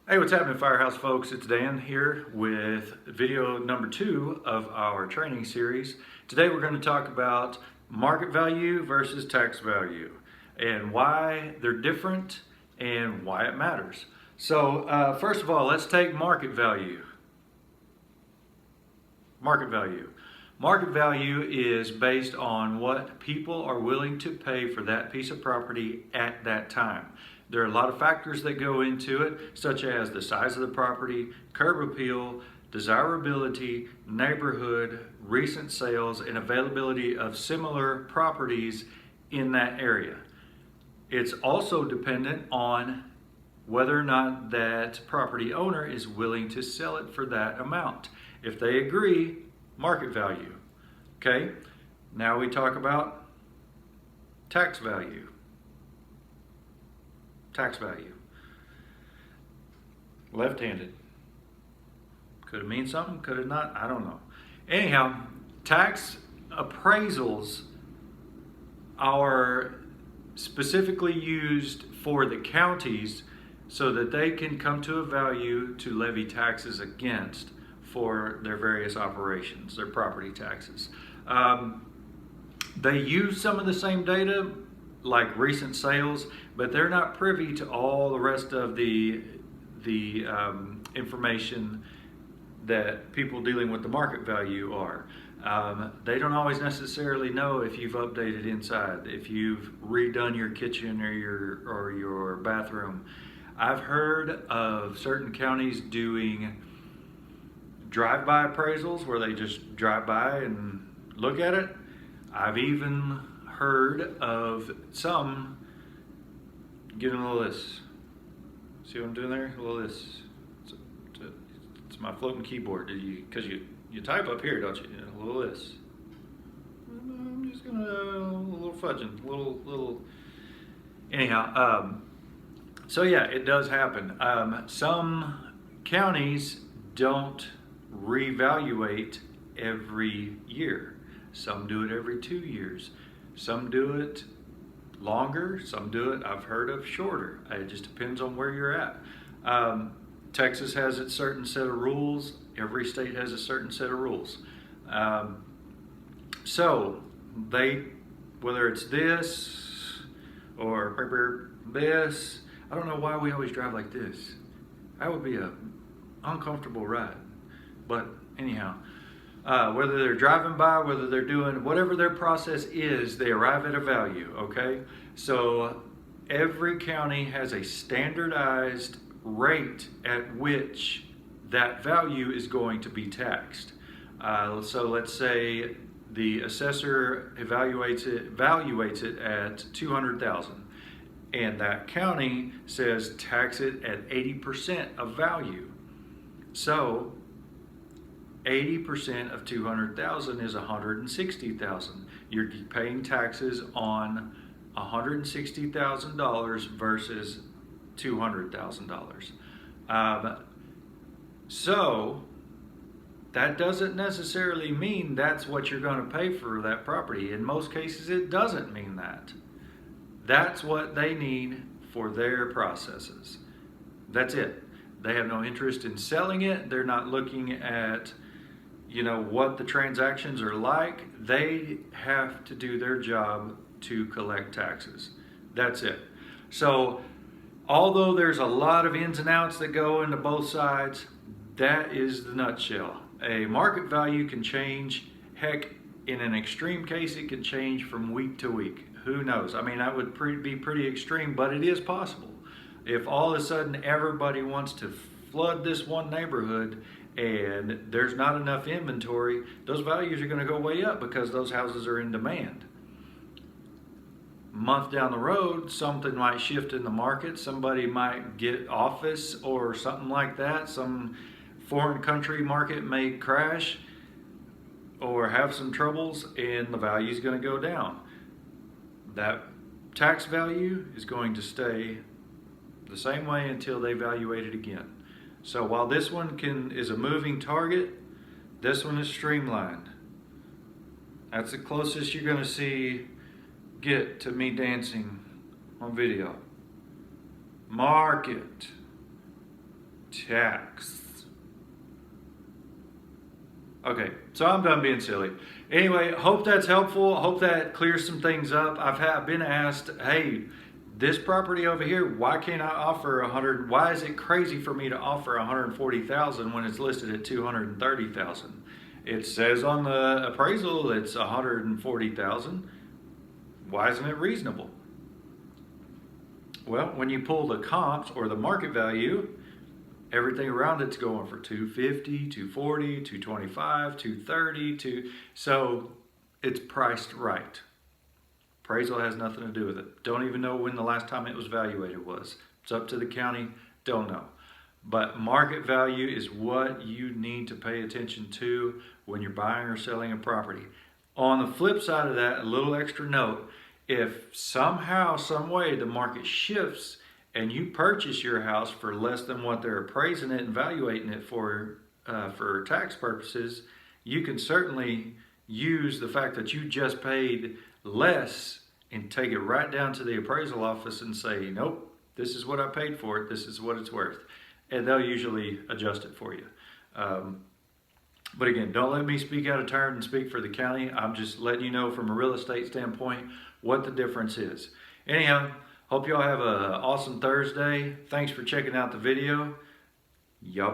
Hey, what's happening, Firehouse folks? It's Dan here with video number 2 of our training series. Today we're going to talk about market value versus tax value and why they're different and why it matters. So first of all, let's take market value. Market value. Market value is based on what people are willing to pay for that piece of property at that time. There are a lot of factors that go into it, such as the size of the property, curb appeal, desirability, neighborhood, recent sales, and availability of similar properties in that area. It's also dependent on whether or not that property owner is willing to sell it for that amount. If they agree, market value. Okay, now we talk about tax value. Tax value. Left-handed. Could it mean something? Could it not? I don't know. Anyhow, tax appraisals are specifically used for the counties so that they can come to a value to levy taxes against for their various operations, their property taxes. They use some of the same data, like recent sales, but they're not privy to all the rest of the information that people dealing with the market value are. They don't always necessarily know if you've updated inside, if you've redone your kitchen or your bathroom. I've heard of certain counties doing drive-by appraisals where they just drive by and look at it. I've even heard of some getting a little of this. See what I'm doing there? A little of this. It's my floating keyboard. Because you type up here, don't you? A little of this. I'm just gonna a little fudging, little. Anyhow, so yeah, it does happen. Some counties don't reevaluate every year. Some do it every 2 years. Some do it longer, some do it, I've heard of, shorter. It just depends on where you're at. Texas has its certain set of rules. Every state has a certain set of rules. So whether it's this or this, I don't know why we always drive like this. That would be an uncomfortable ride. But anyhow, whether they're driving by, whether they're doing whatever their process is, they arrive at a value, okay? So every county has a standardized rate at which that value is going to be taxed. So let's say the assessor valuates it at $200,000, and that county says tax it at 80% of value. So 80% of 200,000 is 160,000. You're paying taxes on $160,000 versus $200,000. So that doesn't necessarily mean that's what you're going to pay for that property. In most cases, it doesn't mean that. That's what they need for their processes. That's it. They have no interest in selling it. They're not looking at what the transactions are like. They have to do their job to collect taxes. That's it. So although there's a lot of ins and outs that go into both sides, that is the nutshell. A market value can change. Heck, in an extreme case, it can change from week to week. Who knows? I mean, that would be pretty extreme, but it is possible. If all of a sudden everybody wants to flood this one neighborhood and there's not enough inventory, those values are going to go way up because those houses are in demand. A month down the road, something might shift in the market. Somebody might get office or something like that. Some foreign country market may crash or have some troubles, and the value is going to go down. That tax value is going to stay the same way until they evaluate it again. So while this one is a moving target, this one is streamlined. That's the closest you're going to get to me dancing on video. Market tax. Okay, so I'm done being silly. Anyway, hope that's helpful. Hope that clears some things up. I've been asked, hey, this property over here, why can't I offer 100? Why is it crazy for me to offer 140,000 when it's listed at 230,000? It says on the appraisal it's 140,000. Why isn't it reasonable? Well, when you pull the comps or the market value, everything around it's going for 250, 240, 225, 230, so it's priced right. Appraisal has nothing to do with it. Don't even know when the last time it was evaluated was. It's up to the county, don't know. But market value is what you need to pay attention to when you're buying or selling a property. On the flip side of that, a little extra note, if somehow, some way the market shifts and you purchase your house for less than what they're appraising it and valuating it for tax purposes, you can certainly use the fact that you just paid less and take it right down to the appraisal office and say, nope, this is what I paid for it, this is what it's worth. And they'll usually adjust it for you. But again, don't let me speak out of turn and speak for the county. I'm just letting you know from a real estate standpoint what the difference is. Anyhow, hope y'all have an awesome Thursday. Thanks for checking out the video. Y'all be